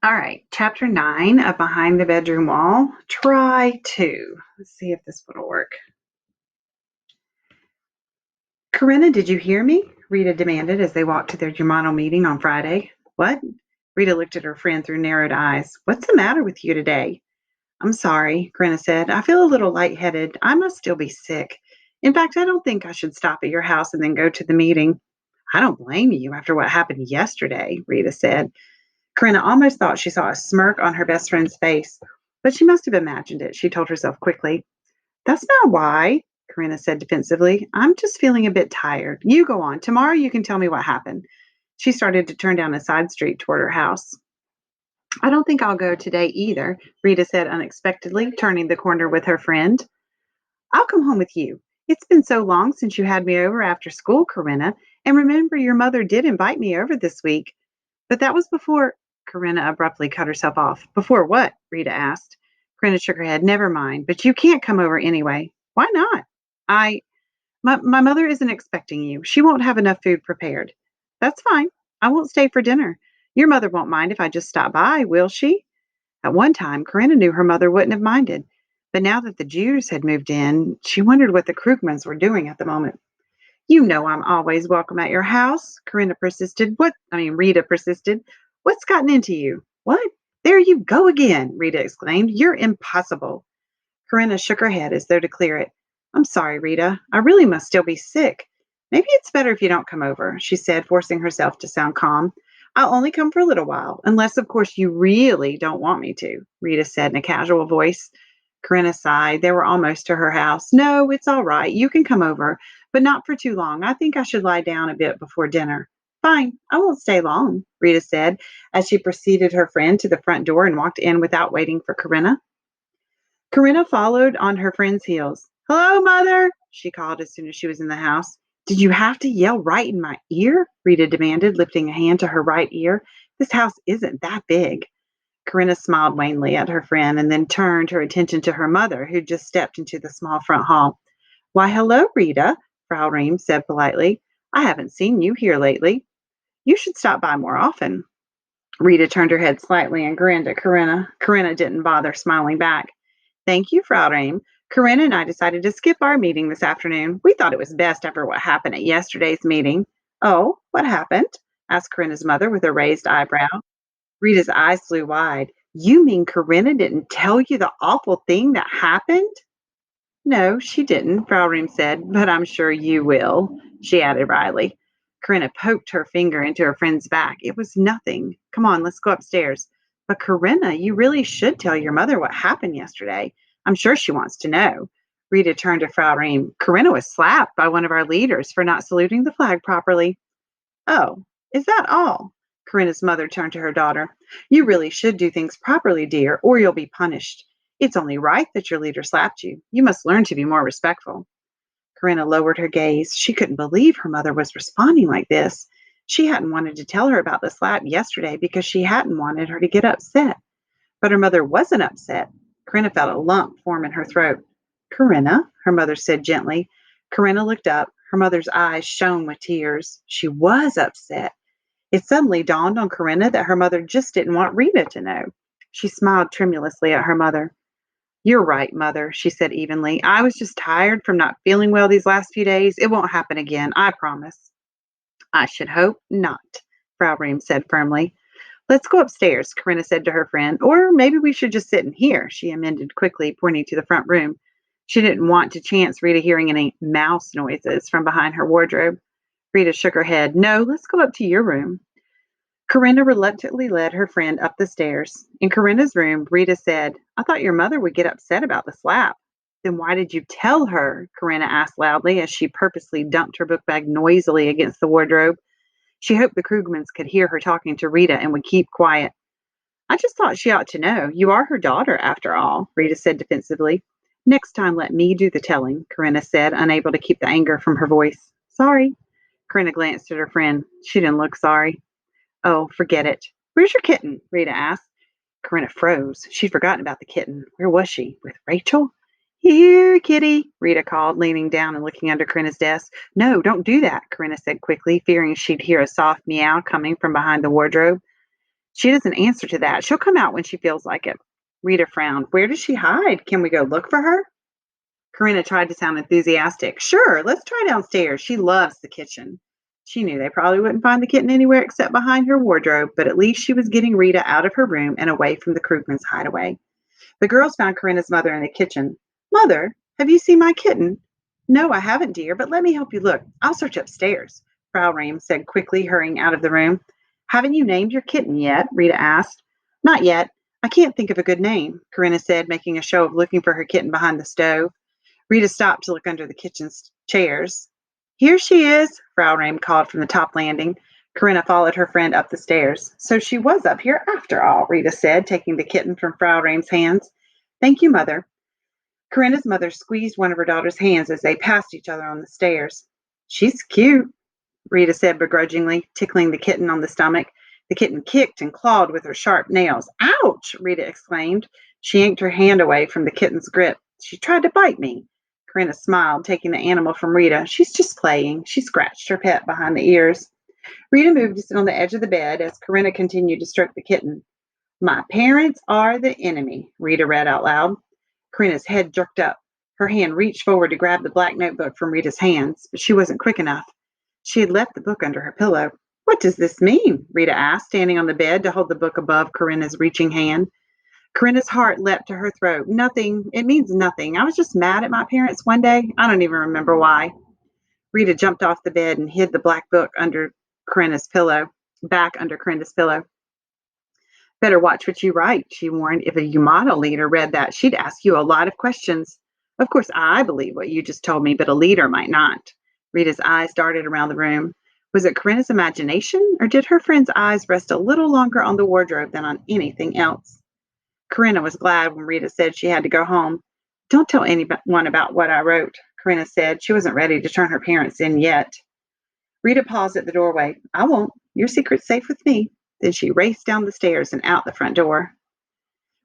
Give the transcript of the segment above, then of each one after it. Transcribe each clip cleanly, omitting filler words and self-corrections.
All right, chapter 9 of Behind the Bedroom Wall. Try 2. Let's see if this will work. Corinna, did you hear me? Rita demanded as they walked to their Germano meeting on Friday. What? Rita looked at her friend through narrowed eyes. What's the matter with you today? I'm sorry, Corinna said. I feel a little lightheaded. I must still be sick. In fact, I don't think I should stop at your house and then go to the meeting. I don't blame you after what happened yesterday, Rita said. Corinna almost thought she saw a smirk on her best friend's face, but she must have imagined it, she told herself quickly. That's not why, Corinna said defensively. I'm just feeling a bit tired. You go on. Tomorrow you can tell me what happened. She started to turn down a side street toward her house. I don't think I'll go today either, Rita said unexpectedly, turning the corner with her friend. I'll come home with you. It's been so long since you had me over after school, Corinna, and remember your mother did invite me over this week. But that was before. Corinna abruptly cut herself off. Before what? Rita asked. Corinna shook her head. Never mind, but you can't come over anyway. Why not? I, my mother isn't expecting you. She won't have enough food prepared. That's fine. I won't stay for dinner. Your mother won't mind if I just stop by, will she? At one time, Corinna knew her mother wouldn't have minded. But now that the Jews had moved in, she wondered what the Krugmans were doing at the moment. You know I'm always welcome at your house, Corinna persisted. Rita persisted. What's gotten into you? What? There you go again, Rita exclaimed. You're impossible. Corinna shook her head as though to clear it. I'm sorry, Rita. I really must still be sick. Maybe it's better if you don't come over, she said, forcing herself to sound calm. I'll only come for a little while, unless, of course, you really don't want me to, Rita said in a casual voice. Corinna sighed. They were almost to her house. No, it's all right. You can come over, but not for too long. I think I should lie down a bit before dinner. Fine, I won't stay long, Rita said as she preceded her friend to the front door and walked in without waiting for Corinna. Corinna followed on her friend's heels. Hello, Mother, she called as soon as she was in the house. Did you have to yell right in my ear? Rita demanded, lifting a hand to her right ear. This house isn't that big. Corinna smiled wanly at her friend and then turned her attention to her mother, who just stepped into the small front hall. Why, hello, Rita, Frau Ream said politely. I haven't seen you here lately. You should stop by more often. Rita turned her head slightly and grinned at Corinna. Corinna didn't bother smiling back. Thank you, Frau Reim. Corinna and I decided to skip our meeting this afternoon. We thought it was best after what happened at yesterday's meeting. Oh, what happened? Asked Corinna's mother with a raised eyebrow. Rita's eyes flew wide. You mean Corinna didn't tell you the awful thing that happened? No, she didn't, Frau Ream said, but I'm sure you will, she added wryly. Corinna poked her finger into her friend's back. It was nothing. Come on, let's go upstairs. But Corinna, you really should tell your mother what happened yesterday. I'm sure she wants to know. Rita turned to Frau Ream. Corinna was slapped by one of our leaders for not saluting the flag properly. Oh, is that all? Corinna's mother turned to her daughter. You really should do things properly, dear, or you'll be punished. It's only right that your leader slapped you. You must learn to be more respectful. Corinna lowered her gaze. She couldn't believe her mother was responding like this. She hadn't wanted to tell her about the slap yesterday because she hadn't wanted her to get upset. But her mother wasn't upset. Corinna felt a lump form in her throat. Corinna, her mother said gently. Corinna looked up. Her mother's eyes shone with tears. She was upset. It suddenly dawned on Corinna that her mother just didn't want Rita to know. She smiled tremulously at her mother. You're right, Mother, she said evenly. I was just tired from not feeling well these last few days. It won't happen again, I promise. I should hope not, Frau Ream said firmly. Let's go upstairs, Corinna said to her friend. Or maybe we should just sit in here, she amended quickly, pointing to the front room. She didn't want to chance Rita hearing any mouse noises from behind her wardrobe. Rita shook her head. No, let's go up to your room. Corinna reluctantly led her friend up the stairs. In Corinna's room, Rita said, I thought your mother would get upset about the slap. Then why did you tell her? Corinna asked loudly as she purposely dumped her book bag noisily against the wardrobe. She hoped the Krugmans could hear her talking to Rita and would keep quiet. I just thought she ought to know. You are her daughter, after all, Rita said defensively. Next time, let me do the telling, Corinna said, unable to keep the anger from her voice. Sorry. Corinna glanced at her friend. She didn't look sorry. Oh, forget it. Where's your kitten? Rita asked. Corinna froze. She'd forgotten about the kitten. Where was she? With Rachel? Here, kitty, Rita called, leaning down and looking under Corinna's desk. No, don't do that, Corinna said quickly, fearing she'd hear a soft meow coming from behind the wardrobe. She doesn't answer to that. She'll come out when she feels like it. Rita frowned. Where does she hide? Can we go look for her? Corinna tried to sound enthusiastic. Sure, let's try downstairs. She loves the kitchen. She knew they probably wouldn't find the kitten anywhere except behind her wardrobe, but at least she was getting Rita out of her room and away from the Krugman's hideaway. The girls found Corinna's mother in the kitchen. Mother, have you seen my kitten? No, I haven't, dear, but let me help you look. I'll search upstairs, Frau Rehm said quickly, hurrying out of the room. Haven't you named your kitten yet? Rita asked. Not yet. I can't think of a good name, Corinna said, making a show of looking for her kitten behind the stove. Rita stopped to look under the kitchen chairs. Here she is, Frau Rehm called from the top landing. Corinna followed her friend up the stairs. So she was up here after all, Rita said, taking the kitten from Frau Rehm's hands. Thank you, Mother. Corinna's mother squeezed one of her daughter's hands as they passed each other on the stairs. She's cute, Rita said begrudgingly, tickling the kitten on the stomach. The kitten kicked and clawed with her sharp nails. Ouch, Rita exclaimed. She yanked her hand away from the kitten's grip. She tried to bite me. Corinna smiled, taking the animal from Rita. She's just playing. She scratched her pet behind the ears. Rita moved to sit on the edge of the bed as Corinna continued to stroke the kitten. My parents are the enemy, Rita read out loud. Corinna's head jerked up. Her hand reached forward to grab the black notebook from Rita's hands, but she wasn't quick enough. She had left the book under her pillow. What does this mean? Rita asked, standing on the bed to hold the book above Corinna's reaching hand. Corinna's heart leapt to her throat. Nothing. It means nothing. I was just mad at my parents one day. I don't even remember why. Rita jumped off the bed and hid the black book under Corinna's pillow, back under Corinna's pillow. Better watch what you write, she warned. If a Yamato leader read that, she'd ask you a lot of questions. Of course, I believe what you just told me, but a leader might not. Rita's eyes darted around the room. Was it Corinna's imagination, or did her friend's eyes rest a little longer on the wardrobe than on anything else? Corinna was glad when Rita said she had to go home. Don't tell anyone about what I wrote, Corinna said. She wasn't ready to turn her parents in yet. Rita paused at the doorway. I won't. Your secret's safe with me. Then she raced down the stairs and out the front door.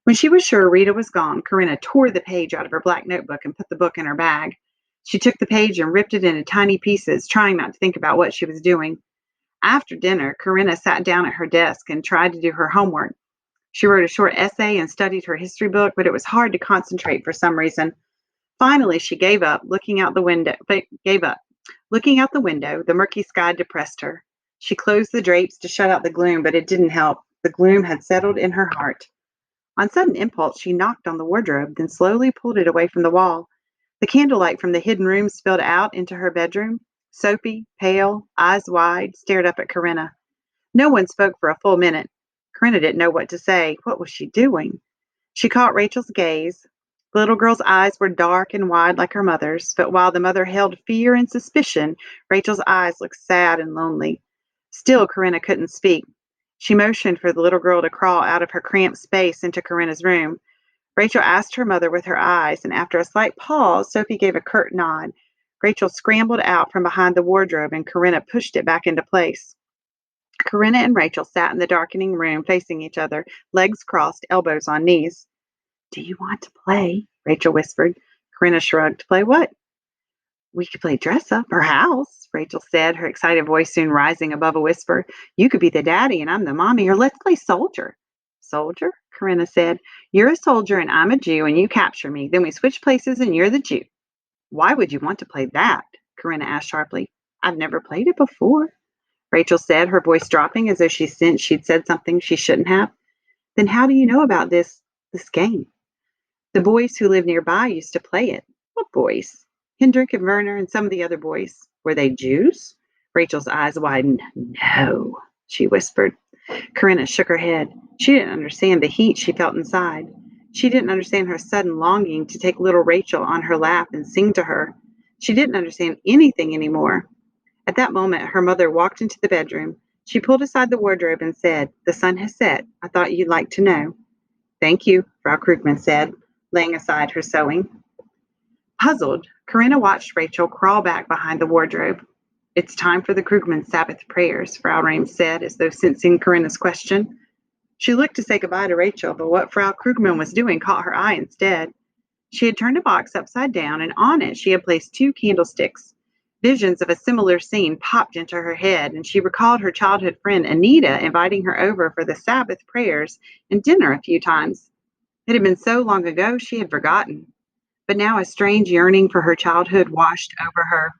When she was sure Rita was gone, Corinna tore the page out of her black notebook and put the book in her bag. She took the page and ripped it into tiny pieces, trying not to think about what she was doing. After dinner, Corinna sat down at her desk and tried to do her homework. She wrote a short essay and studied her history book, but it was hard to concentrate for some reason. Finally, she gave up, looking out the window. Looking out the window, the murky sky depressed her. She closed the drapes to shut out the gloom, but it didn't help. The gloom had settled in her heart. On sudden impulse, she knocked on the wardrobe, then slowly pulled it away from the wall. The candlelight from the hidden room spilled out into her bedroom. Soapy, pale, eyes wide, stared up at Corinna. No one spoke for a full minute. Corinna didn't know what to say. What was she doing? She caught Rachel's gaze. The little girl's eyes were dark and wide like her mother's, but while the mother held fear and suspicion, Rachel's eyes looked sad and lonely. Still, Corinna couldn't speak. She motioned for the little girl to crawl out of her cramped space into Corinna's room. Rachel asked her mother with her eyes, and after a slight pause, Sophie gave a curt nod. Rachel scrambled out from behind the wardrobe, and Corinna pushed it back into place. Corinna and Rachel sat in the darkening room facing each other, legs crossed, elbows on knees. Do you want to play? Rachel whispered. Corinna shrugged. Play what? We could play dress up or house, Rachel said, her excited voice soon rising above a whisper. You could be the daddy and I'm the mommy, or let's play soldier. Soldier? Corinna said. You're a soldier and I'm a Jew and you capture me. Then we switch places and you're the Jew. Why would you want to play that? Corinna asked sharply. I've never played it before, Rachel said, her voice dropping as though she sensed she'd said something she shouldn't have. Then how do you know about this game? The boys who live nearby used to play it. What boys? Hendrik and Werner and some of the other boys. Were they Jews? Rachel's eyes widened. No, she whispered. Corinna shook her head. She didn't understand the heat she felt inside. She didn't understand her sudden longing to take little Rachel on her lap and sing to her. She didn't understand anything anymore. At that moment, her mother walked into the bedroom. She pulled aside the wardrobe and said, The sun has set. I thought you'd like to know. Thank you, Frau Krugman said, laying aside her sewing. Puzzled, Corinna watched Rachel crawl back behind the wardrobe. It's time for the Krugman Sabbath prayers, Frau Rehm said, as though sensing Corinna's question. She looked to say goodbye to Rachel, but what Frau Krugman was doing caught her eye instead. She had turned a box upside down, and on it she had placed 2 candlesticks. Visions of a similar scene popped into her head, and she recalled her childhood friend Anita inviting her over for the Sabbath prayers and dinner a few times. It had been so long ago she had forgotten, but now a strange yearning for her childhood washed over her.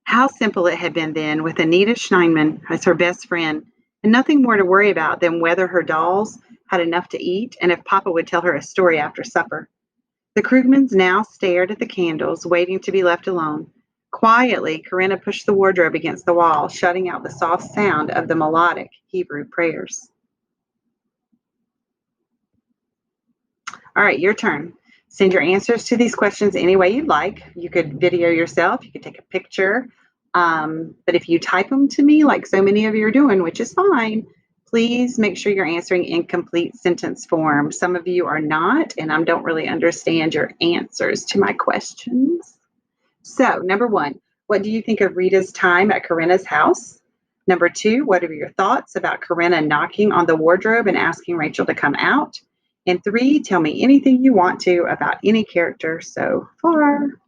How simple it had been then, with Anita Schneiman as her best friend, and nothing more to worry about than whether her dolls had enough to eat and if Papa would tell her a story after supper. The Krugmans now stared at the candles, waiting to be left alone. Quietly, Corinna pushed the wardrobe against the wall, shutting out the soft sound of the melodic Hebrew prayers. All right, your turn. Send your answers to these questions any way you'd like. You could video yourself, you could take a picture. But if you type them to me, like so many of you are doing, which is fine, please make sure you're answering in complete sentence form. Some of you are not, and I don't really understand your answers to my questions. So, number one, what do you think of Rita's time at Corinna's house? Number two, what are your thoughts about Corinna knocking on the wardrobe and asking Rachel to come out? And three, tell me anything you want to about any character so far.